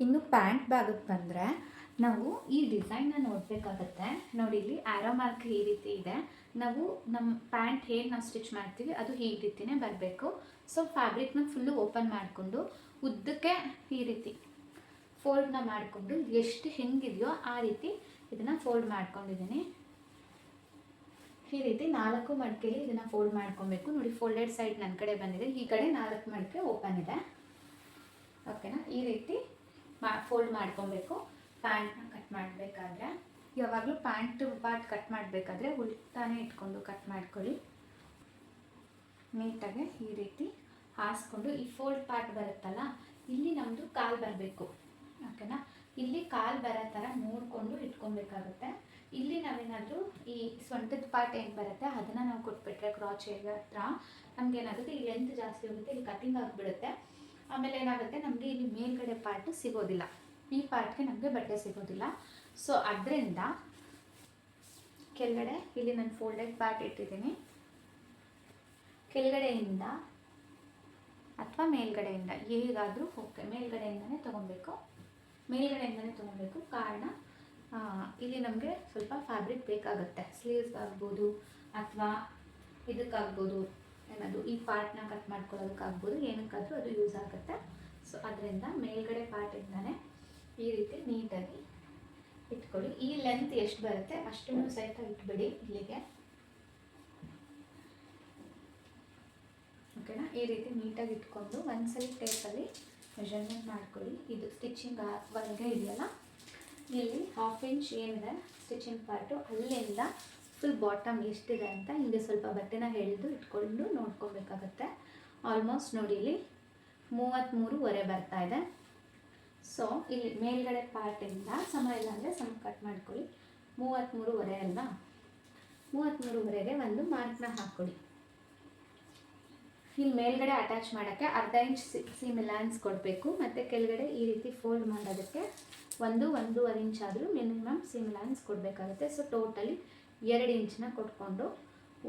ಇನ್ನು ಪ್ಯಾಂಟ್ ಭಾಗಕ್ಕೆ ಬಂದರೆ ನಾವು ಈ ಡಿಸೈನ್ನ ನೋಡಬೇಕಾಗತ್ತೆ. ನೋಡಿ, ಇಲ್ಲಿ ಆ್ಯರೋ ಮಾರ್ಕ್ ಈ ರೀತಿ ಇದೆ. ನಾವು ನಮ್ಮ ಪ್ಯಾಂಟ್ ಹೇಗೆ ನಾವು ಸ್ಟಿಚ್ ಮಾಡ್ತೀವಿ ಅದು ಈ ರೀತಿಯೇ ಬರಬೇಕು. ಸೊ ಫ್ಯಾಬ್ರಿಕ್ನ ಫುಲ್ಲು ಓಪನ್ ಮಾಡಿಕೊಂಡು ಉದ್ದಕ್ಕೆ ಈ ರೀತಿ ಫೋಲ್ಡ್ನ ಮಾಡಿಕೊಂಡು ಎಷ್ಟು ಹೆಂಗಿದೆಯೋ ಆ ರೀತಿ ಇದನ್ನು ಫೋಲ್ಡ್ ಮಾಡ್ಕೊಂಡಿದ್ದೀನಿ. ಈ ರೀತಿ 4 ಮಡಿಕೆಲಿ ಇದನ್ನು ಫೋಲ್ಡ್ ಮಾಡ್ಕೊಬೇಕು. ನೋಡಿ, ಫೋಲ್ಡೆಡ್ ಸೈಡ್ ನನ್ನ ಕಡೆ ಬಂದಿದೆ, ಈ ಕಡೆ 4 ಮಡಿಕೆ ಓಪನ್ ಇದೆ. ಓಕೆನಾ? ಈ ರೀತಿ ಫೋಲ್ಡ್ ಮಾಡ್ಕೊಬೇಕು. ಪ್ಯಾಂಟ್ನ ಕಟ್ ಮಾಡಬೇಕಾದ್ರೆ ಯಾವಾಗಲೂ ಪ್ಯಾಂಟ್ ಪಾರ್ಟ್ ಕಟ್ ಮಾಡಬೇಕಾದ್ರೆ ಉಲ್ಟಾನೇ ಇಟ್ಕೊಂಡು ಕಟ್ ಮಾಡ್ಕೊಳ್ಳಿ. ನೀಟಾಗಿ ಈ ರೀತಿ ಹಾಸ್ಕೊಂಡು ಈ ಫೋಲ್ಡ್ ಪಾರ್ಟ್ ಬರುತ್ತಲ್ಲ, ಇಲ್ಲಿ ನಮ್ಮದು ಕಾಲು ಬರಬೇಕು. ಓಕೆನಾ? ಇಲ್ಲಿ ಕಾಲು ಬರೋ ಥರ ನೋಡಿಕೊಂಡು ಇಟ್ಕೊಬೇಕಾಗುತ್ತೆ. ಇಲ್ಲಿ ನಾವೇನಾದರೂ ಈ ಸೊಂಟದ ಪಾರ್ಟ್ ಏನು ಬರುತ್ತೆ ಅದನ್ನು ನಾವು ಕೊಟ್ಬಿಟ್ರೆ ಕ್ರಾಚ್ ಹತ್ರ ನಮಗೇನಾಗುತ್ತೆ, ಈ ಲೆಂತ್ ಜಾಸ್ತಿ ಹೋಗುತ್ತೆ, ಇಲ್ಲಿ ಕಟ್ಟಿಂಗ್ ಆಗಿಬಿಡುತ್ತೆ. ಆಮೇಲೆ ಏನಾಗುತ್ತೆ, ನಮಗೆ ಇಲ್ಲಿ ಮೇಲ್ಗಡೆ ಪಾರ್ಟು ಸಿಗೋದಿಲ್ಲ, ಈ ಪಾರ್ಟ್ಗೆ ನಮಗೆ ಬಟ್ಟೆ ಸಿಗೋದಿಲ್ಲ. ಸೊ ಅದರಿಂದ ಕೆಳಗಡೆ ಇಲ್ಲಿ ನಾನು ಫೋಲ್ಡೆಡ್ ಪಾರ್ಟ್ ಇಟ್ಟಿದ್ದೀನಿ. ಕೆಳಗಡೆಯಿಂದ ಅಥವಾ ಮೇಲ್ಗಡೆಯಿಂದ ಹೇಗಾದರೂ ಓಕೆ, ಮೇಲ್ಗಡೆಯಿಂದನೇ ತೊಗೊಬೇಕು. ಕಾರಣ ಇಲ್ಲಿ ನಮಗೆ ಸ್ವಲ್ಪ ಫ್ಯಾಬ್ರಿಕ್ ಬೇಕಾಗುತ್ತೆ. ಸ್ಲೀವ್ಸ್ ಆಗ್ಬೋದು ಅಥವಾ ಇದಕ್ಕಾಗ್ಬೋದು, ಏನದು ಈ ಪಾರ್ಟ್ನ ಕಟ್ ಮಾಡ್ಕೊಳ್ಳೋದಕ್ಕಾಗ್ಬೋದು, ಏನಕ್ಕಾದರೂ ಅದು ಯೂಸ್ ಆಗುತ್ತೆ. ಸೊ ಅದರಿಂದ ಮೇಲ್ಗಡೆ ಪಾರ್ಟಿಂದನೇ ಈ ರೀತಿ ನೀಟಾಗಿ ಇಟ್ಕೊಳ್ಳಿ. ಈ ಲೆಂತ್ ಎಷ್ಟು ಬರುತ್ತೆ ಅಷ್ಟನ್ನು ಸಹಿತ ಇಟ್ಬಿಡಿ ಇಲ್ಲಿಗೆ. ಓಕೆನಾ? ಈ ರೀತಿ ನೀಟಾಗಿ ಇಟ್ಕೊಂಡು ಒಂದ್ಸಲಿ ಟೇಪಲ್ಲಿ ಮೆಜರ್ಮೆಂಟ್ ಮಾಡ್ಕೊಳ್ಳಿ. ಇದು ಸ್ಟಿಚಿಂಗ್ ಒಳಗೆ ಇದೆಯಲ್ಲ, ಇಲ್ಲಿ 1/2 ಇಂಚ್ ಏನಿದೆ ಸ್ಟಿಚಿಂಗ್ ಪಾರ್ಟು, ಅಲ್ಲಿಂದ ಫುಲ್ ಬಾಟಮ್ ಎಷ್ಟಿದೆ ಅಂತ ಹಿಂಗೆ ಸ್ವಲ್ಪ ಬಟ್ಟೆನ ಎಳೆದು ಇಟ್ಕೊಂಡು ನೋಡ್ಕೊಬೇಕಾಗತ್ತೆ. ಆಲ್ಮೋಸ್ಟ್ ನೋಡಿ, ಇಲ್ಲಿ 33.5 ಬರ್ತಾ ಇದೆ. ಸೊ ಇಲ್ಲಿ ಮೇಲ್ಗಡೆ ಪಾರ್ಟಿಂದ ಸಮ ಇಲ್ಲ ಅಂದರೆ ಸಮ ಕಟ್ ಮಾಡ್ಕೊಳ್ಳಿ. 33.5 ಅಲ್ವಾ? 33.5ಗೆ ಒಂದು ಮಾರ್ಕ್ನ ಹಾಕ್ಕೊಳ್ಳಿ. ಇಲ್ಲಿ ಮೇಲ್ಗಡೆ ಅಟ್ಯಾಚ್ ಮಾಡೋಕ್ಕೆ 1/2 ಇಂಚ್ ಸೀಮ್ ಅಲೈನ್ಸ್ ಕೊಡಬೇಕು. ಮತ್ತು ಕೆಳಗಡೆ ಈ ರೀತಿ ಫೋಲ್ಡ್ ಮಾಡೋದಕ್ಕೆ 1-1.5 ಇಂಚ್ ಆದರೂ ಮಿನಿಮಮ್ ಸೀಮ್ ಅಲೈನ್ಸ್ ಕೊಡಬೇಕಾಗುತ್ತೆ. ಸೊ ಟೋಟಲಿ 2 ಇಂಚನ್ನ ಕೊಟ್ಕೊಂಡು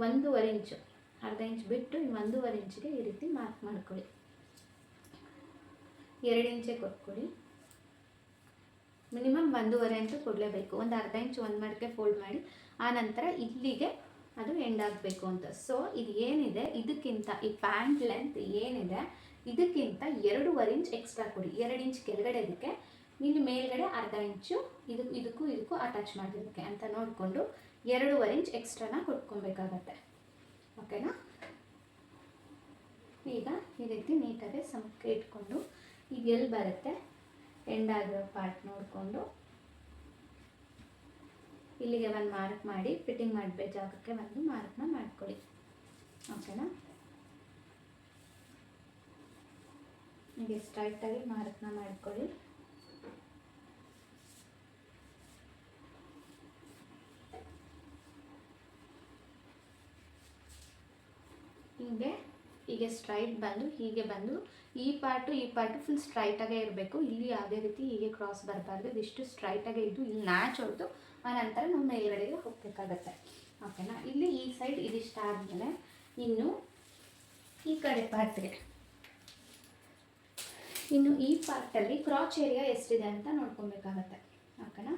1.5 ಇಂಚು, 1/2 ಇಂಚ್ ಬಿಟ್ಟು 1.5 ಇಂಚಿಗೆ ಈ ರೀತಿ ಮಾರ್ಕ್ ಮಾಡ್ಕೊಳ್ಳಿ. 2 ಇಂಚೇ ಕೊಟ್ಕೊಳ್ಳಿ. ಮಿನಿಮಮ್ 1.5 ಅಂತೂ ಕೊಡಲೇಬೇಕು. ಒಂದು 1/2 ಇಂಚ್ ಒಂದು ಮಡಿಕೆ ಫೋಲ್ಡ್ ಮಾಡಿ, ಆ ನಂತರ ಇಲ್ಲಿಗೆ ಅದು ಎಂಡ್ ಆಗಬೇಕು ಅಂತ. ಸೊ ಇದು ಏನಿದೆ ಇದಕ್ಕಿಂತ ಈ ಪ್ಯಾಂಟ್ ಲೆಂತ್ ಏನಿದೆ ಇದಕ್ಕಿಂತ 2.5 ಇಂಚ್ ಎಕ್ಸ್ಟ್ರಾ ಕೊಡಿ. 2 ಇಂಚ್ ಕೆಳಗಡೆ ಇದಕ್ಕೆ, ಇಲ್ಲಿ ಮೇಲ್ಗಡೆ 1/2 ಇಂಚು ಇದಕ್ಕೂ ಅಟ್ಯಾಚ್ ಮಾಡಿರೋಕ್ಕೆ ಅಂತ ನೋಡಿಕೊಂಡು 2.5 ಇಂಚ್ ಎಕ್ಸ್ಟ್ರಾನ ಕೊಟ್ಕೊಬೇಕಾಗತ್ತೆ. ಓಕೆನಾ? ಈಗ ಈ ರೀತಿ ನೀಟಾಗಿ ಸಮಕ್ಕೆ ಇಟ್ಕೊಂಡು ಈಗ ಎಲ್ಲಿ ಬರುತ್ತೆ ಎಂಡ್ ಆಗಿರೋ ಪಾರ್ಟ್ ನೋಡಿಕೊಂಡು ಇಲ್ಲಿಗೆ ಒಂದು ಮಾರ್ಕ್ ಮಾಡಿ ಫಿಟ್ಟಿಂಗ್ ಮಾಡಬೇಕು ಜಾಗಕ್ಕೆ ಒಂದು ಮಾರ್ಕ್ನ ಮಾಡ್ಕೊಳ್ಳಿ. ಓಕೆನಾ? ಹೀಗೆ ಸ್ಟ್ರೈಟಾಗಿ ಮಾರ್ಕ್ನ ಮಾಡ್ಕೊಳ್ಳಿ. ಹೀಗೆ ಸ್ಟ್ರೈಟ್ ಬಂದು ಹೀಗೆ ಬಂದು ಈ ಪಾರ್ಟು ಫುಲ್ ಸ್ಟ್ರೈಟಾಗೇ ಇರಬೇಕು. ಇಲ್ಲಿ ಯಾವುದೇ ರೀತಿ ಹೀಗೆ ಕ್ರಾಸ್ ಬರಬಾರ್ದು. ಇದಿಷ್ಟು ಸ್ಟ್ರೈಟಾಗೇ ಇದ್ದು ಇಲ್ಲಿ ನ್ಯಾಚ್ ಹೊಡೆದು ಆ ನಂತರ ನಾವು ಮೇಲ್ಗಡೆಗೆ ಹೋಗಬೇಕಾಗತ್ತೆ. ಓಕೆನಾ? ಇಲ್ಲಿ ಈ ಸೈಡ್ ಇದಿಷ್ಟ ಆದಮೇಲೆ ಇನ್ನು ಈ ಕಡೆ ಪಾರ್ಟ್ಗೆ, ಇನ್ನು ಈ ಪಾರ್ಟಲ್ಲಿ ಕ್ರಾಚ್ ಏರಿಯಾ ಎಷ್ಟಿದೆ ಅಂತ ನೋಡ್ಕೊಬೇಕಾಗತ್ತೆ. ಓಕೆನಾ?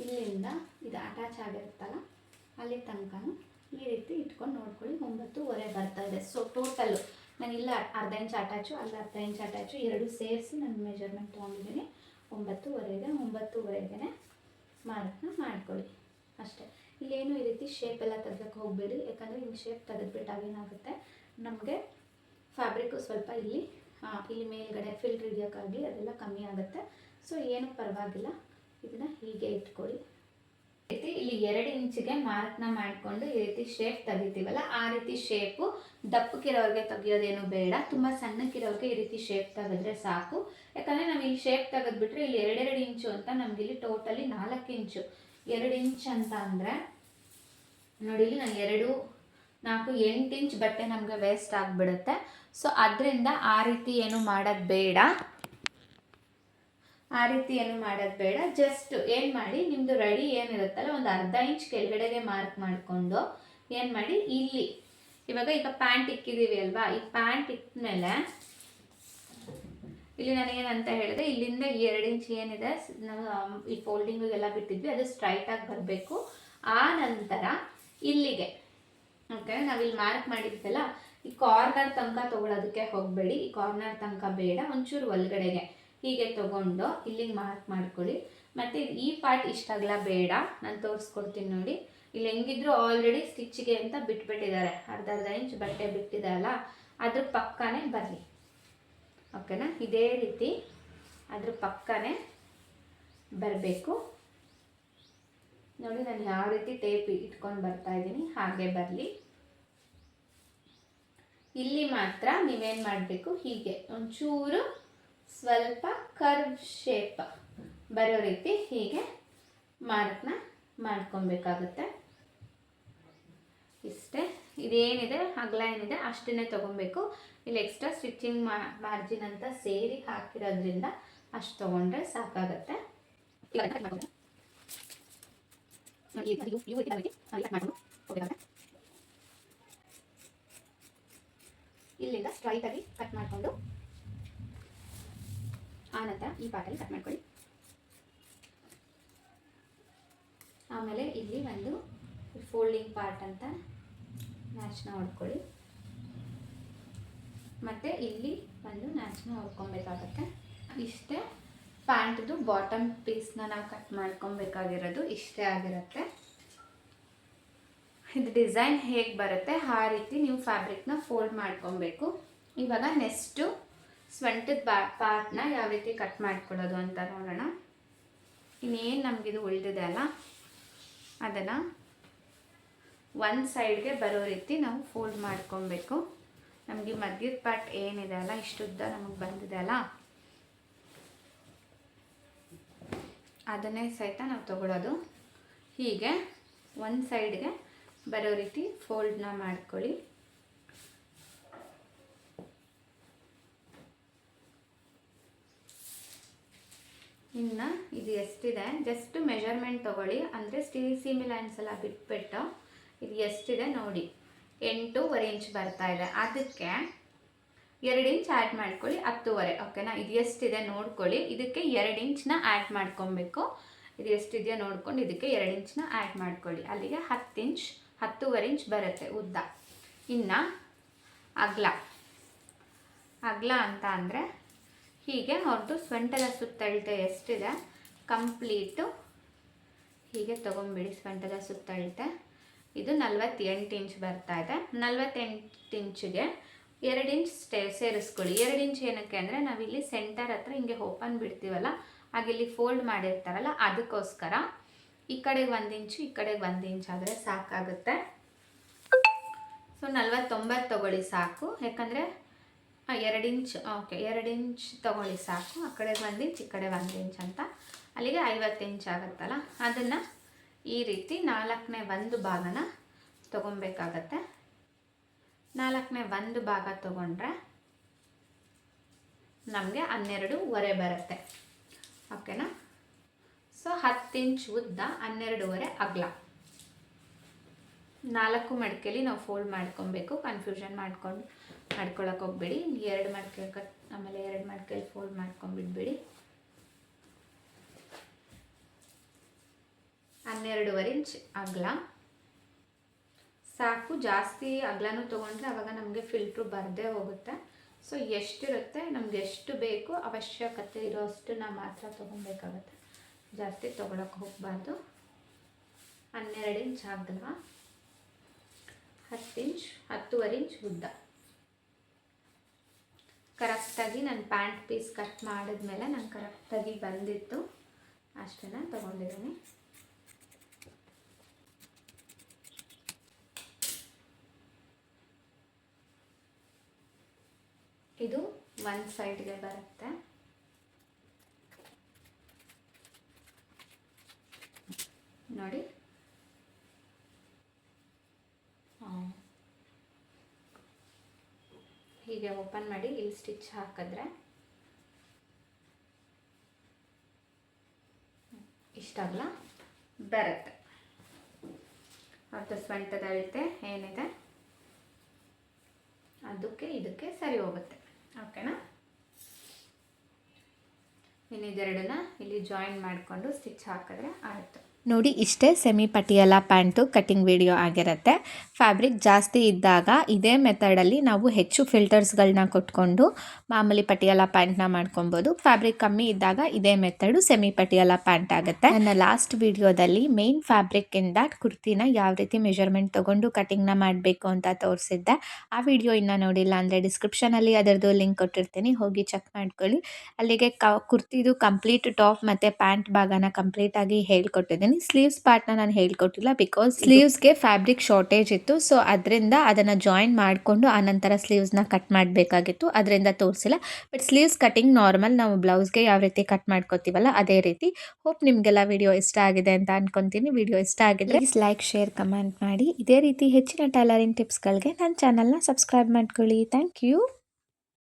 ಇಲ್ಲಿಂದ ಇದು ಅಟ್ಯಾಚ್ ಆಗಿರುತ್ತಲ್ಲ ಅಲ್ಲಿ ತನಕನೂ ಈ ರೀತಿ ಇಟ್ಕೊಂಡು ನೋಡ್ಕೊಳ್ಳಿ. 9.5 ಬರ್ತಾ ಇದೆ. ಸೊ ಟೋಟಲ್ಲು ನಾನು ಇಲ್ಲ 1/2 ಇಂಚ್ ಅಟ್ಯಾಚು, ಅಲ್ಲಿ 1/2 ಇಂಚ್ ಅಟ್ಯಾಚು, ಎರಡು ಸೇರಿಸಿ ನಾನು ಮೆಜರ್ಮೆಂಟ್ ತೊಗೊಂಡಿದ್ದೀನಿ. 9.5ಗೆ ಮಾರ್ಕ್ನ ಮಾಡ್ಕೊಳ್ಳಿ ಅಷ್ಟೇ. ಇಲ್ಲೇನು ಈ ರೀತಿ ಶೇಪ್ ಎಲ್ಲ ತೆಗ್ದಕ್ಕೆ ಹೋಗಬೇಡಿ, ಯಾಕಂದರೆ ಹಿಂಗೆ ಶೇಪ್ ತೆಗೆದ್ಬಿಟ್ಟಾಗ ಏನಾಗುತ್ತೆ ನಮಗೆ ಫ್ಯಾಬ್ರಿಕ್ಕು ಸ್ವಲ್ಪ ಇಲ್ಲಿ ಮೇಲ್ಗಡೆ ಫಿಲ್ಟ್ ಹಿಡಿಯೋಕ್ಕಾಗಲಿ ಅದೆಲ್ಲ ಕಮ್ಮಿ ಆಗುತ್ತೆ. ಸೊ ಏನು ಪರವಾಗಿಲ್ಲ, ಇದನ್ನು ಹೀಗೆ ಇಟ್ಕೊಳ್ಳಿ. ರೀತಿ ಇಲ್ಲಿ 2 ಇಂಚಿಗೆ ಮಾರ್ಕ್ನ ಮಾಡಿಕೊಂಡು ಈ ರೀತಿ ಶೇಪ್ ತೆಗಿತೀವಲ್ಲ, ಆ ರೀತಿ ಶೇಪು ದಪ್ಪಕ್ಕಿರೋರಿಗೆ ತೆಗಿಯೋದೇನು ಬೇಡ. ತುಂಬ ಸಣ್ಣಕ್ಕಿರೋರಿಗೆ ಈ ರೀತಿ ಶೇಪ್ ತೆಗೆದ್ರೆ ಸಾಕು. ಯಾಕಂದರೆ ನಾವು ಇಲ್ಲಿ ಶೇಪ್ ತೆಗೆದ್ಬಿಟ್ರೆ ಇಲ್ಲಿ 2 ಇಂಚು ಅಂತ ನಮ್ಗೆ ಇಲ್ಲಿ ಟೋಟಲಿ 4 ಇಂಚು. 2 ಇಂಚ್ ಅಂತ ಅಂದರೆ ನೋಡಿ, ಇಲ್ಲಿ ನಾನು 2, 4, 8 ಇಂಚ್ ಬಟ್ಟೆ ನಮಗೆ ವೇಸ್ಟ್ ಆಗಿಬಿಡುತ್ತೆ. ಸೊ ಅದರಿಂದ ಆ ರೀತಿ ಏನು ಮಾಡೋದು ಬೇಡ. ಜಸ್ಟ್ ಏನು ಮಾಡಿ, ನಿಮ್ಮದು ರೆಡಿ ಏನಿರುತ್ತಲ್ಲ ಒಂದು 1/2 ಇಂಚ್ ಕೆಳಗಡೆಗೆ ಮಾರ್ಕ್ ಮಾಡಿಕೊಂಡು ಏನು ಮಾಡಿ, ಇಲ್ಲಿ ಈಗ ಪ್ಯಾಂಟ್ ಇಕ್ಕಿದ್ದೀವಿ ಅಲ್ವಾ, ಈ ಪ್ಯಾಂಟ್ ಇಕ್ಮೇಲೆ ಇಲ್ಲಿ ನನಗೇನಂತ ಹೇಳಿದೆ, ಇಲ್ಲಿಂದ 2 ಇಂಚ್ ಏನಿದೆ ನಾವು ಈ ಫೋಲ್ಡಿಂಗಿಗೆಲ್ಲ ಬಿಟ್ಟಿದ್ವಿ ಅದು ಸ್ಟ್ರೈಟಾಗಿ ಬರಬೇಕು. ಆ ನಂತರ ಇಲ್ಲಿಗೆ ಓಕೆ ನಾವಿಲ್ಲಿ ಮಾರ್ಕ್ ಮಾಡಿದ್ವಲ್ಲ, ಈ ಕಾರ್ನರ್ ತನಕ ತೊಗೊಳೋದಕ್ಕೆ ಹೋಗಬೇಡಿ. ಈ ಕಾರ್ನರ್ ತನಕ ಬೇಡ, ಒಂಚೂರು ಒಳಗಡೆಗೆ ಹೀಗೆ ತೊಗೊಂಡು ಇಲ್ಲಿಗೆ ಮಾರ್ಕ್ ಮಾಡ್ಕೊಳ್ಳಿ. ಮತ್ತು ಈ ಪಾರ್ಟ್ ಇಷ್ಟಾಗಲ ಬೇಡ, ನಾನು ತೋರಿಸ್ಕೊಡ್ತೀನಿ ನೋಡಿ. ಇಲ್ಲಿ ಹೆಂಗಿದ್ರು ಆಲ್ರೆಡಿ ಸ್ಟಿಚ್ಗೆ ಅಂತ ಬಿಟ್ಬಿಟ್ಟಿದ್ದಾರೆ, ಅರ್ಧ ಇಂಚ್ ಬಟ್ಟೆ ಬಿಟ್ಟಿದ್ದಾರಲ್ಲ, ಅದ್ರ ಪಕ್ಕನೇ ಬರಲಿ. ಓಕೆನಾ, ಇದೇ ರೀತಿ ಅದ್ರ ಪಕ್ಕನೇ ಬರಬೇಕು ನೋಡಿ. ನಾನು ಯಾವ ರೀತಿ ಟೇಪ್ ಇಟ್ಕೊಂಡು ಬರ್ತಾ ಇದ್ದೀನಿ ಹಾಗೆ ಬರಲಿ. ಇಲ್ಲಿ ಮಾತ್ರ ನೀವೇನು ಮಾಡಬೇಕು, ಹೀಗೆ ಒಂಚೂರು ಸ್ವಲ್ಪ ಕರ್ವ್ ಶೇಪ್ ಬರೋ ರೀತಿ ಹೀಗೆ ಮಾರ್ಕ್ನ ಮಾಡ್ಕೊಬೇಕಾಗುತ್ತೆ. ಇಷ್ಟೇ, ಇದೇನಿದೆ ಅಗಲ ಏನಿದೆ ಅಷ್ಟನ್ನೇ ತೊಗೊಬೇಕು. ಇಲ್ಲಿ ಎಕ್ಸ್ಟ್ರಾ ಸ್ಟಿಚಿಂಗ್ ಮಾರ್ಜಿನ್ ಅಂತ ಸೇರಿ ಹಾಕಿರೋದ್ರಿಂದ ಅಷ್ಟು ತೊಗೊಂಡ್ರೆ ಸಾಕಾಗುತ್ತೆ. ಇಲ್ಲಿಂದ ಸ್ಟ್ರೈಟಾಗಿ ಕಟ್ ಮಾಡಿಕೊಂಡು ಆನಂತರ ಈ ಪಾರ್ಟಲ್ಲಿ ಕಟ್ ಮಾಡ್ಕೊಳ್ಳಿ. ಆಮೇಲೆ ಇಲ್ಲಿ ಒಂದು ಫೋಲ್ಡಿಂಗ್ ಪಾರ್ಟ್ ಅಂತ ನ್ಯಾಚ್ನ ಹೊಡ್ಕೊಳ್ಳಿ. ಮತ್ತು ಇಲ್ಲಿ ಒಂದು ನ್ಯಾಚ್ನ ಹೊಡ್ಕೊಬೇಕಾಗತ್ತೆ. ಇಷ್ಟೇ ಪ್ಯಾಂಟ್ದು ಬಾಟಮ್ ಪೀಸ್ನ ನಾವು ಕಟ್ ಮಾಡ್ಕೊಬೇಕಾಗಿರೋದು ಇಷ್ಟೇ ಆಗಿರುತ್ತೆ. ಇದು ಡಿಸೈನ್ ಹೇಗೆ ಬರುತ್ತೆ ಆ ರೀತಿ ನೀವು ಫ್ಯಾಬ್ರಿಕ್ನ ಫೋಲ್ಡ್ ಮಾಡ್ಕೊಬೇಕು. ಇವಾಗ ನೆಕ್ಸ್ಟು ಸ್ವಂಟದ ಪಾರ್ಟ್ನ ಯಾವ ರೀತಿ ಕಟ್ ಮಾಡ್ಕೊಳ್ಳೋದು ಅಂತ ನೋಡೋಣ. ಇನ್ನೇನು ನಮಗಿದು ಉಳಿದಿದೆ ಅಲ್ಲ, ಅದನ್ನು ಒಂದು ಸೈಡ್ಗೆ ಬರೋ ರೀತಿ ನಾವು ಫೋಲ್ಡ್ ಮಾಡ್ಕೊಬೇಕು. ನಮಗೆ ಮಧ್ಯದ ಪಾರ್ಟ್ ಏನಿದೆ ಅಲ್ಲ, ಇಷ್ಟುದ್ದ ನಮಗೆ ಬಂದಿದೆ ಅಲ್ಲ, ಅದನ್ನೇ ಸಹಿತ ನಾವು ತಗೊಳ್ಳೋದು. ಹೀಗೆ ಒಂದು ಸೈಡ್ಗೆ ಬರೋ ರೀತಿ ಫೋಲ್ಡ್ನ ಮಾಡ್ಕೊಳ್ಳಿ. ಇನ್ನು ಇದು ಎಷ್ಟಿದೆ ಜಸ್ಟ್ ಮೆಜರ್ಮೆಂಟ್ ತೊಗೊಳ್ಳಿ. ಅಂದರೆ ಸೀಮೆ ಲೈನ್ಸ್ ಎಲ್ಲ ಬಿಟ್ಬಿಟ್ಟು ಇದು ಎಷ್ಟಿದೆ ನೋಡಿ, 8.25 ಇಂಚ್ ಬರ್ತಾ ಇದೆ. ಅದಕ್ಕೆ 2 ಇಂಚ್ ಆ್ಯಡ್ ಮಾಡ್ಕೊಳ್ಳಿ, 10.25. ಓಕೆನಾ, ಇದು ಎಷ್ಟಿದೆ ನೋಡ್ಕೊಳ್ಳಿ. ಇದಕ್ಕೆ 2 ಇಂಚ್ನ ಆ್ಯಡ್ ಮಾಡ್ಕೊಬೇಕು. ಇದು ಎಷ್ಟಿದೆಯೋ ನೋಡ್ಕೊಂಡು ಇದಕ್ಕೆ 2 ಇಂಚ್ನ ಆ್ಯಡ್ ಮಾಡ್ಕೊಳ್ಳಿ. ಅಲ್ಲಿಗೆ 10 ಇಂಚ್ 10.25 ಇಂಚ್ ಬರುತ್ತೆ ಉದ್ದ. ಇನ್ನು ಅಗಲ ಅಂತ ಅಂದರೆ ಹೀಗೆ ಅವ್ರದ್ದು ಸೊಂಟದ ಸುತ್ತಳತೆ ಎಷ್ಟಿದೆ ಕಂಪ್ಲೀಟು ಹೀಗೆ ತೊಗೊಂಬಿಡಿ. ಸೊಂಟದ ಸುತ್ತಳತೆ ಇದು 48 ಇಂಚ್ ಬರ್ತಾ ಇದೆ. 48 ಇಂಚಿಗೆ 2 ಇಂಚ್ ಸೇರಿಸ್ಕೊಳ್ಳಿ. 2 ಇಂಚ್ ಏನಕ್ಕೆ ಅಂದರೆ ನಾವಿಲ್ಲಿ ಸೆಂಟರ್ ಹತ್ರ ಹಿಂಗೆ ಓಪನ್ ಬಿಡ್ತೀವಲ್ಲ, ಹಾಗೆ ಇಲ್ಲಿ ಫೋಲ್ಡ್ ಮಾಡಿರ್ತಾರಲ್ಲ ಅದಕ್ಕೋಸ್ಕರ. ಈ ಕಡೆಗೆ 1 ಇಂಚು, ಈ ಕಡೆಗೆ 1 ಇಂಚ್ ಆದರೆ ಸಾಕಾಗುತ್ತೆ. ಸೊ 49 ತೊಗೊಳ್ಳಿ ಸಾಕು. ಯಾಕಂದರೆ 2 ಇಂಚ್ ಓಕೆ 2 ಇಂಚ್ ತೊಗೊಳ್ಳಿ ಸಾಕು. ಆ ಕಡೆಗೆ 1 ಇಂಚ್, ಈ ಕಡೆ 1 ಇಂಚ್ ಅಂತ ಅಲ್ಲಿಗೆ 50 ಇಂಚ್ ಆಗುತ್ತಲ್ಲ, ಅದನ್ನು ಈ ರೀತಿ 4ನೇ 1 ಭಾಗನ ತೊಗೊಬೇಕಾಗತ್ತೆ. 4ನೇ 1 ಭಾಗ ತೊಗೊಂಡ್ರೆ ನಮಗೆ 12.25 ಬರುತ್ತೆ. ಓಕೆನಾ. ಸೊ 10 ಇಂಚ್ ಉದ್ದ, 12.25 ಅಗಲ. 4 ಮಡಿಕೆಯಲ್ಲಿ ನಾವು ಫೋಲ್ಡ್ ಮಾಡ್ಕೊಬೇಕು. ಕನ್ಫ್ಯೂಷನ್ ಮಾಡ್ಕೊಳಕ್ಕೆ ಹೋಗ್ಬೇಡಿ. 2 ಮಡಿಕೆ ಆಮೇಲೆ 2 ಮಡಿಕೆಯಲ್ಲಿ ಫೋಲ್ಡ್ ಮಾಡ್ಕೊಂಡ್ಬಿಡ್ಬೇಡಿ. 12.25 ಇಂಚ್ ಅಗಲ ಸಾಕು. ಜಾಸ್ತಿ ಅಗಲನೂ ತೊಗೊಂಡ್ರೆ ಆವಾಗ ನಮಗೆ ಫಿಲ್ಟ್ರು ಬರದೇ ಹೋಗುತ್ತೆ. ಸೊ ಎಷ್ಟಿರುತ್ತೆ ನಮ್ಗೆ ಎಷ್ಟು ಬೇಕು ಅವಶ್ಯಕತೆ ಇರೋಷ್ಟನ್ನ ಮಾತ್ರ ತೊಗೊಬೇಕಾಗತ್ತೆ, ಜಾಸ್ತಿ ತೊಗೊಳಕ್ಕೆ ಹೋಗಬಾರ್ದು. 12 ಇಂಚ್ ಅಗಲ, 10 ಇಂಚ್ 10.25 ಇಂಚ್ ಉದ್ದ. ಕರೆಕ್ಟಾಗಿ ನಾನು ಪ್ಯಾಂಟ್ ಪೀಸ್ ಕಟ್ ಮಾಡಿದ್ಮೇಲೆ ನಾನು ಕರೆಕ್ಟಾಗಿ ಬಂದಿತ್ತು, ಅಷ್ಟನ್ನು ತೊಗೊಂಡಿದ್ದೀನಿ. ಇದು ಒಂದು ಸೈಡ್ಗೆ ಬರುತ್ತೆ. ನೋಡಿ, ಹೀಗೆ ಓಪನ್ ಮಾಡಿ ಇಲ್ಲಿ ಸ್ಟಿಚ್ ಹಾಕಿದ್ರೆ ಇಷ್ಟಾಗಲ್ಲ ಬರುತ್ತೆ. ಅರ್ಧ ಸ್ವಂಟದ ಅಳತೆ ಏನಿದೆ ಅದಕ್ಕೆ ಇದಕ್ಕೆ ಸರಿ ಹೋಗುತ್ತೆ. ಓಕೆನಾ. ಇನ್ನಿದೆರಡನ್ನ ಇಲ್ಲಿ ಜಾಯಿನ್ ಮಾಡಿಕೊಂಡು ಸ್ಟಿಚ್ ಹಾಕಿದ್ರೆ ಆಯಿತು. ನೋಡಿ ಇಷ್ಟೇ semi Patiala pant cutting video ಆಗಿರುತ್ತೆ. ಫ್ಯಾಬ್ರಿಕ್ ಜಾಸ್ತಿ ಇದ್ದಾಗ ಇದೇ ಮೆಥಡಲ್ಲಿ ನಾವು ಹೆಚ್ಚು ಫಿಲ್ಟರ್ಸ್ಗಳನ್ನ ಕೊಟ್ಕೊಂಡು ಮಾಮೂಲಿ ಪಟಿಯಾಲ ಪ್ಯಾಂಟ್ನ ಮಾಡ್ಕೊಬೋದು. ಫ್ಯಾಬ್ರಿಕ್ ಕಮ್ಮಿ ಇದ್ದಾಗ ಇದೇ ಮೆಥಡು ಸೆಮಿ ಪಟಿಯಾಲ ಪ್ಯಾಂಟ್ ಆಗುತ್ತೆ. ನನ್ನ ಲಾಸ್ಟ್ ವಿಡಿಯೋದಲ್ಲಿ ಮೇನ್ ಫ್ಯಾಬ್ರಿಕ್ಕಿಂದ ಕುರ್ತಿನ ಯಾವ ರೀತಿ ಮೆಜರ್ಮೆಂಟ್ ತೊಗೊಂಡು ಕಟಿಂಗ್ನ ಮಾಡಬೇಕು ಅಂತ ತೋರಿಸಿದ್ದೆ. ಆ ವಿಡಿಯೋ ಇನ್ನೂ ನೋಡಿಲ್ಲ ಅಂದರೆ ಡಿಸ್ಕ್ರಿಪ್ಷನಲ್ಲಿ ಅದರದ್ದು ಲಿಂಕ್ ಕೊಟ್ಟಿರ್ತೀನಿ, ಹೋಗಿ ಚೆಕ್ ಮಾಡ್ಕೊಳ್ಳಿ. ಅಲ್ಲಿಗೆ ಕುರ್ತಿದು ಕಂಪ್ಲೀಟ್ ಟಾಪ್ ಮತ್ತು ಪ್ಯಾಂಟ್ ಭಾಗನ ಕಂಪ್ಲೀಟಾಗಿ ಹೇಳ್ಕೊಟ್ಟಿದ್ದೀನಿ. ಸ್ಲೀವ್ಸ್ ಪಾರ್ಟ್ನ ನಾನು ಹೇಳ್ಕೊಟ್ಟಿಲ್ಲ, ಬಿಕಾಸ್ ಸ್ಲೀವ್ಸ್ಗೆ ಫ್ಯಾಬ್ರಿಕ್ ಶಾರ್ಟೇಜ್ ಇತ್ತು. ಸೊ ಅದರಿಂದ ಅದನ್ನು ಜಾಯಿನ್ ಮಾಡಿಕೊಂಡು ಆನಂತರ ಸ್ಲೀವ್ಸ್ನ ಕಟ್ ಮಾಡಬೇಕಾಗಿತ್ತು, ಅದರಿಂದ ತೋರಿಸಿಲ್ಲ. ಬಟ್ ಸ್ಲೀವ್ಸ್ ಕಟಿಂಗ್ ನಾರ್ಮಲ್ ನಾವು ಬ್ಲೌಸ್ಗೆ ಯಾವ ರೀತಿ ಕಟ್ ಮಾಡ್ಕೋತೀವಲ್ಲ ಅದೇ ರೀತಿ. ಹೋಪ್ ನಿಮಗೆಲ್ಲ ವಿಡಿಯೋ ಇಷ್ಟ ಆಗಿದೆ ಅಂತ ಅನ್ಕೊತೀನಿ. ವಿಡಿಯೋ ಇಷ್ಟ ಆಗಿದ್ರೆ ಪ್ಲೀಸ್ ಲೈಕ್, ಶೇರ್, ಕಮೆಂಟ್ ಮಾಡಿ. ಇದೇ ರೀತಿ ಹೆಚ್ಚಿನ ಟೈಲರಿಂಗ್ ಟಿಪ್ಸ್ಗಳಿಗೆ ನನ್ನ ಚಾನಲ್ನ ಸಬ್ಸ್ಕ್ರೈಬ್ ಮಾಡ್ಕೊಳ್ಳಿ. Thank you.